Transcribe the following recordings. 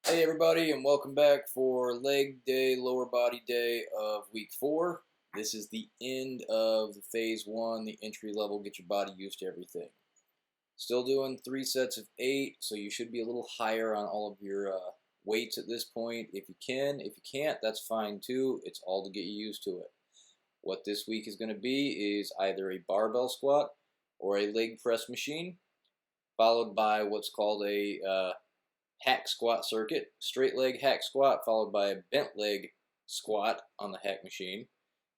Hey everybody, and welcome back for leg day, lower body day of week 4. This is the end of the phase 1, the entry level, get your body used to everything. Still doing 3 sets of 8, so you should be a little higher on all of your weights at this point if you can. If you can't, that's fine too. It's all to get you used to it. What this week is going to be is either a barbell squat or a leg press machine, followed by what's called a hack squat circuit, straight leg hack squat followed by a bent leg squat on the hack machine.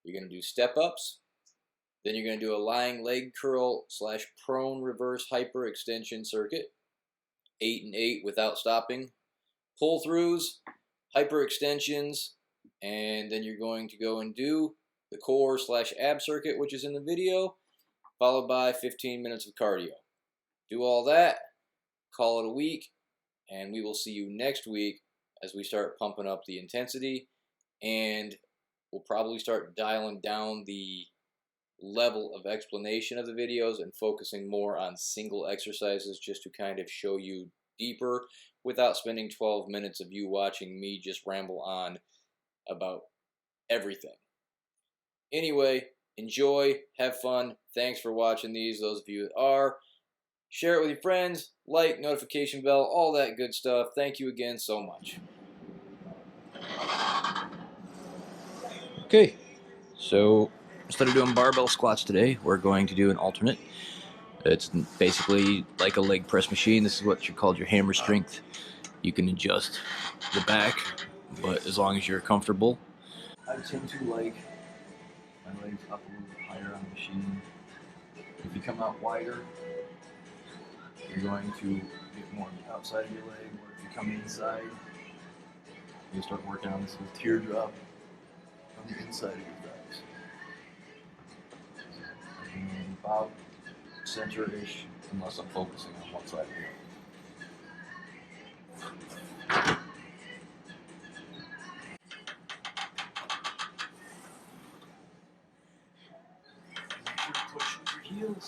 You're going to do step ups, then you're going to do a lying leg curl / prone reverse hyper extension circuit, 8 and 8 without stopping, pull throughs, hyper extensions, and then you're going to go and do the core / ab circuit, which is in the video, followed by 15 minutes of cardio. Do all that, call it a week, and we will see you next week as we start pumping up the intensity, and we'll probably start dialing down the level of explanation of the videos and focusing more on single exercises just to kind of show you deeper without spending 12 minutes of you watching me just ramble on about everything. Anyway, enjoy, have fun. Thanks for watching these, those of you that are. Share it with your friends, like, notification bell, all that good stuff. Thank you again so much. Okay, so instead of doing barbell squats today, we're going to do an alternate. It's basically like a leg press machine. This is what you call your hammer strength. You can adjust the back, but as long as you're comfortable. I tend to like my legs up a little bit higher on the machine. If you come out wider, you're going to get more on the outside of your leg, or if you come inside, you start working on this little teardrop on the inside of your thighs. And about center-ish, unless I'm focusing on one side or the other. Push with your heels.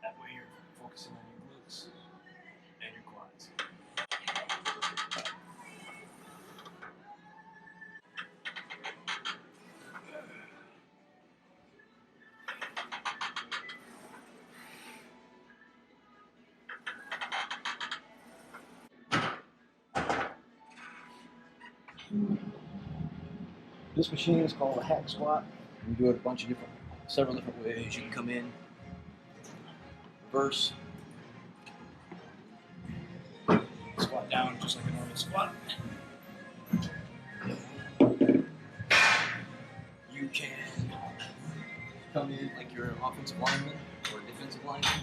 That way you're focusing on your glutes and your quads. This machine is called a hack squat. You can do it several different ways. You can come in, reverse, squat down just like a normal squat. You can come in like you're an offensive lineman or a defensive lineman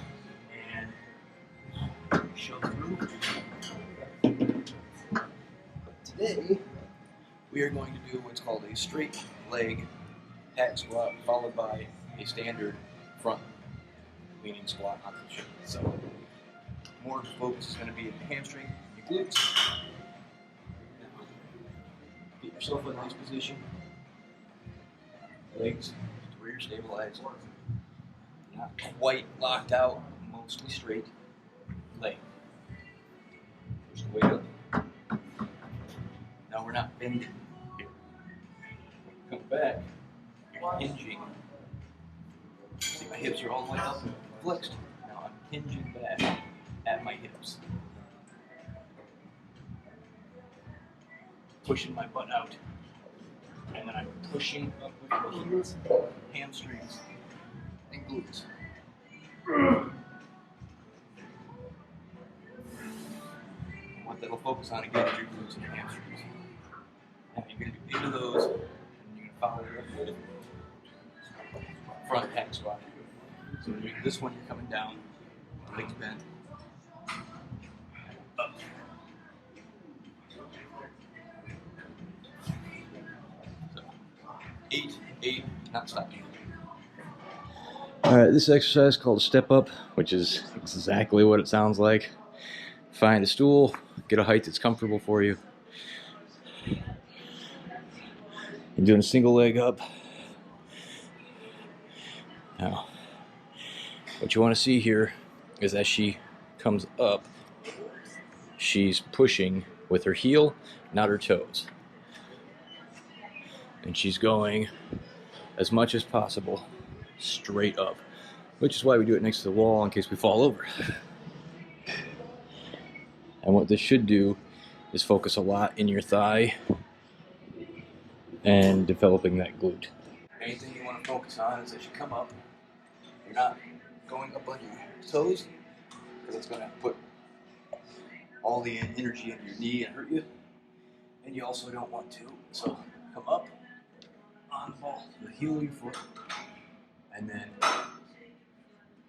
and shove through. Today, we are going to do what's called a straight leg hack squat followed by a standard front leaning squat on the shin. So more of the focus is going to be in the hamstring and your glutes. Now, get yourself in a nice position. Legs to where you're stabilized. Not quite locked out, mostly straight. Leg. Push the weight up. Now we're not bending here. Come back. You're hinging. See, my hips are all the way up and flexed. Now I'm hinging back at my hips. Pushing my butt out. And then I'm pushing up with my heels, hamstrings, and glutes. What that'll focus on again is your glutes and your hamstrings. Now you're going to do 8 of those, and you're going to follow it up with front hack squat. So this one you're coming down, legs bent, up. So 8, not stopping. Alright, this exercise is called a step up, which is exactly what it sounds like. Find a stool, get a height that's comfortable for you. You're doing a single leg up. Now, what you want to see here is as she comes up, she's pushing with her heel, not her toes. And she's going as much as possible straight up, which is why we do it next to the wall in case we fall over. And what this should do is focus a lot in your thigh and developing that glute. Anything you want to focus on is as you come up, you're not going up on your toes, because it's going to put all the energy in your knee and hurt you. And you also don't want to. So come up on the ball, the heel of your foot, and then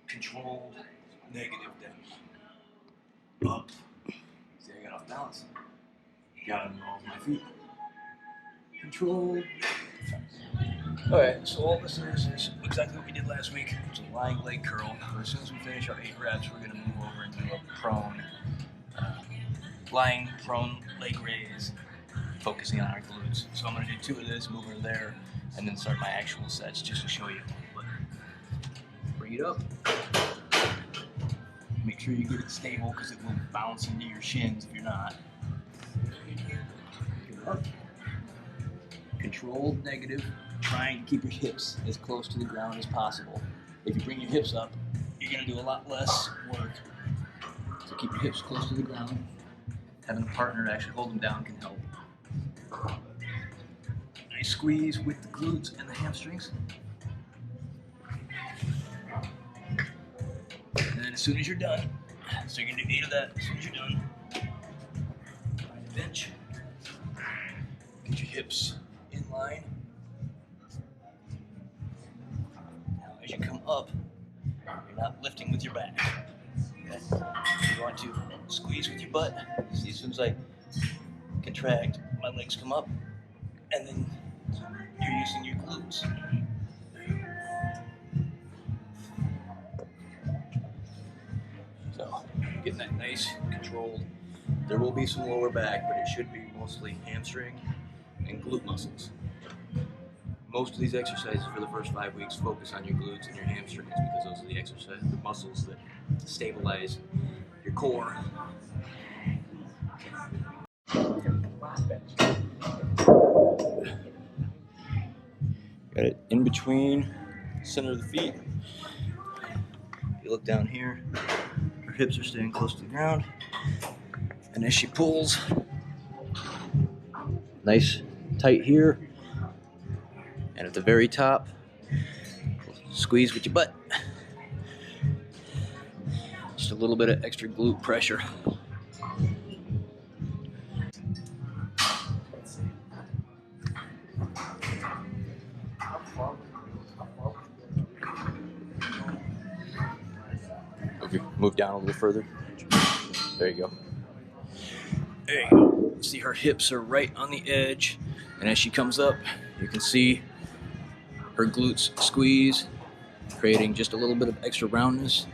controlled negative down. Up. See, I got off balance. Got on all of my feet. Controlled. Alright, so all this is exactly what we did last week. It's a lying leg curl. As soon as we finish our 8 reps, we're going to move over and do a prone, lying prone leg raise, focusing on our glutes. So I'm going to do 2 of this, move over there, and then start my actual sets just to show you. But bring it up. Make sure you get it stable because it will bounce into your shins if you're not. Get it up. Controlled negative. Trying to keep your hips as close to the ground as possible. If you bring your hips up, you're going to do a lot less work. So keep your hips close to the ground. Having a partner to actually hold them down can help. Nice squeeze with the glutes and the hamstrings. And then as soon as you're done, so you're going to do 8 of that. As soon as you're done, find a bench. Get your hips in line. As you come up, you're not lifting with your back. Okay? You want to squeeze with your butt. See, as soon as I contract, my legs come up, and then you're using your glutes. So, getting that nice controlled. There will be some lower back, but it should be mostly hamstring and glute muscles. Most of these exercises for the first 5 weeks focus on your glutes and your hamstrings because those are the exercises, the muscles that stabilize your core. Got it in between, center of the feet. You look down here, her hips are staying close to the ground. And as she pulls, nice tight here. And at the very top, squeeze with your butt. Just a little bit of extra glute pressure. Okay, move down a little further. There you go. There you go. See, her hips are right on the edge. And as she comes up, you can see her glutes squeeze, creating just a little bit of extra roundness.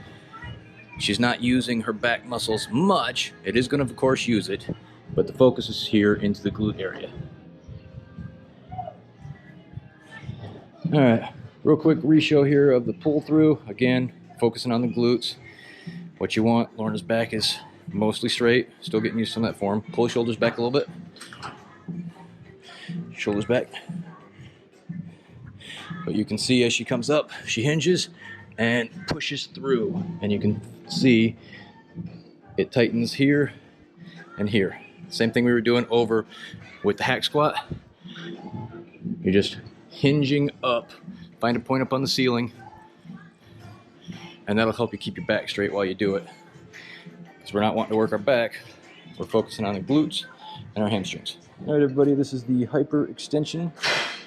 She's not using her back muscles much. It is going to, of course, use it, but the focus is here into the glute area. All right, real quick re-show here of the pull through. Again, focusing on the glutes. What you want, Lorna's back is mostly straight. Still getting used to that form. Pull your shoulders back a little bit. Shoulders back. But you can see as she comes up, she hinges and pushes through. And you can see it tightens here and here. Same thing we were doing over with the hack squat. You're just hinging up. Find a point up on the ceiling. And that'll help you keep your back straight while you do it. Because we're not wanting to work our back. We're focusing on the glutes and our hamstrings. All right, everybody, this is the hyper extension.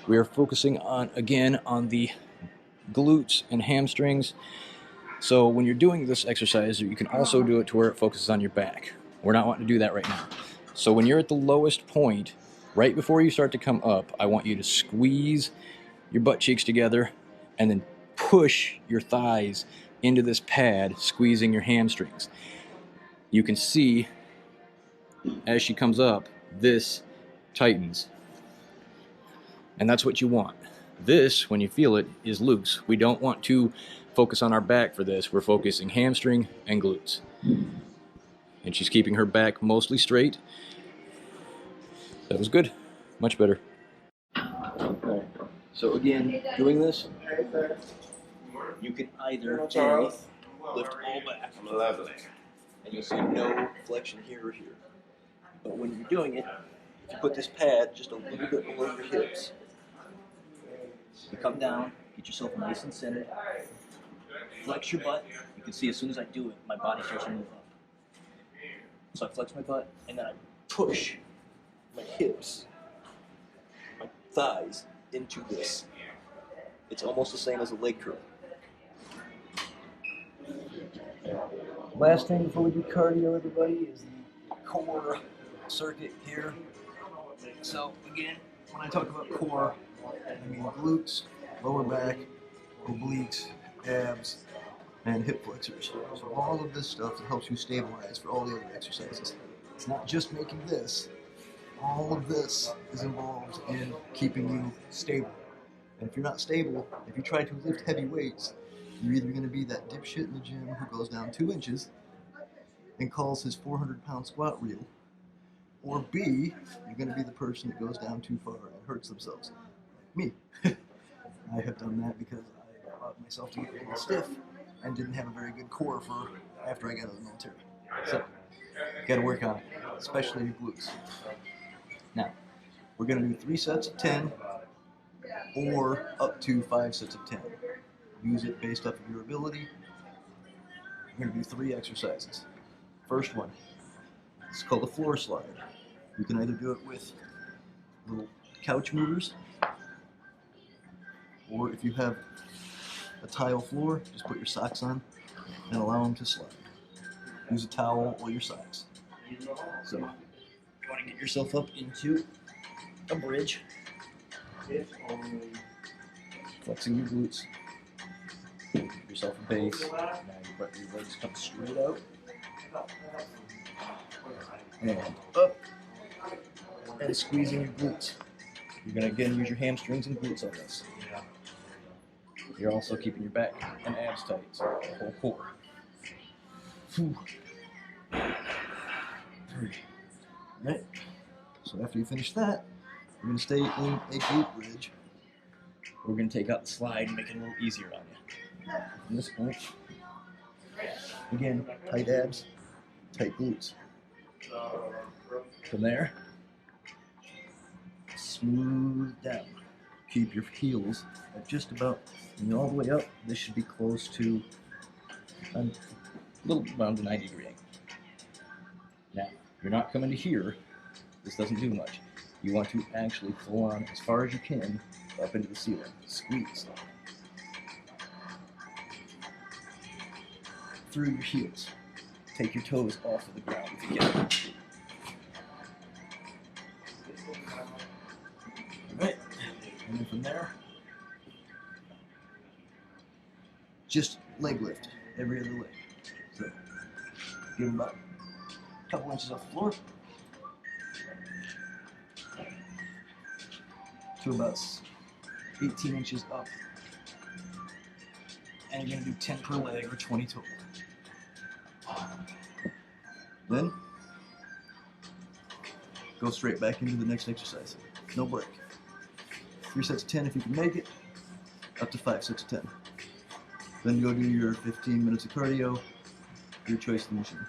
We are focusing on, again, on the glutes and hamstrings. So when you're doing this exercise, you can also do it to where it focuses on your back. We're not wanting to do that right now. So when you're at the lowest point, right before you start to come up, I want you to squeeze your butt cheeks together and then push your thighs into this pad, squeezing your hamstrings. You can see as she comes up, this tightens. And that's what you want. This, when you feel it, is loose. We don't want to focus on our back for this. We're focusing hamstring and glutes. And she's keeping her back mostly straight. That was good. Much better. Okay. So again, doing this, you can either A, lift all back, and you'll see no flexion here or here. But when you're doing it, if you put this pad just a little bit below your hips, you come down, get yourself nice and centered, flex your butt. You can see as soon as I do it, my body starts to move up. So I flex my butt, and then I push my hips, my thighs, into this. It's almost the same as a leg curl. Last thing before we do cardio, everybody, is the core circuit here. So again, when I talk about core, I mean glutes, lower back, obliques, abs, and hip flexors. So all of this stuff that helps you stabilize for all the other exercises. It's not just making this. All of this is involved in keeping you stable. And if you're not stable, if you try to lift heavy weights, you're either going to be that dipshit in the gym who goes down 2 inches and calls his 400-pound squat real, or B, you're going to be the person that goes down too far and hurts themselves. Me. I have done that because I allowed myself to get a little stiff and didn't have a very good core for after I got out of the military. So, got to work on it, especially your glutes. Now, we're going to do 3 sets of 10 or up to 5 sets of 10. Use it based off of your ability. We're going to do 3 exercises. First one, it's called a floor slide. You can either do it with little couch movers, or if you have a tile floor, just put your socks on and allow them to slide. Use a towel or your socks. So, you want to get yourself up into a bridge, flexing your glutes, give yourself a base. Now your legs come straight out and up, and squeezing your glutes. You're going to again use your hamstrings and glutes on this. You're also keeping your back and abs tight, so the whole core. 2, 3. Right? So after you finish that, you're going to stay in a glute bridge. We're going to take out the slide and make it a little easier on you. From this point, again, tight abs, tight glutes. From there, smooth down. Keep your heels at just about, and all the way up. This should be close to a little around a 90-degree angle. Now, you're not coming to here. This doesn't do much. You want to actually pull on as far as you can up into the ceiling. Squeeze. Through your heels. Take your toes off of the ground if you can. Alright, and then from there, just leg lift every other leg. So, give them about a couple inches off the floor to about 18 inches up. And you're going to do 10 per leg or 20 total. Then, go straight back into the next exercise. No break. 3 sets of 10 if you can make it, up to 5 sets of 10. Then go do your 15 minutes of cardio, your choice of the machine.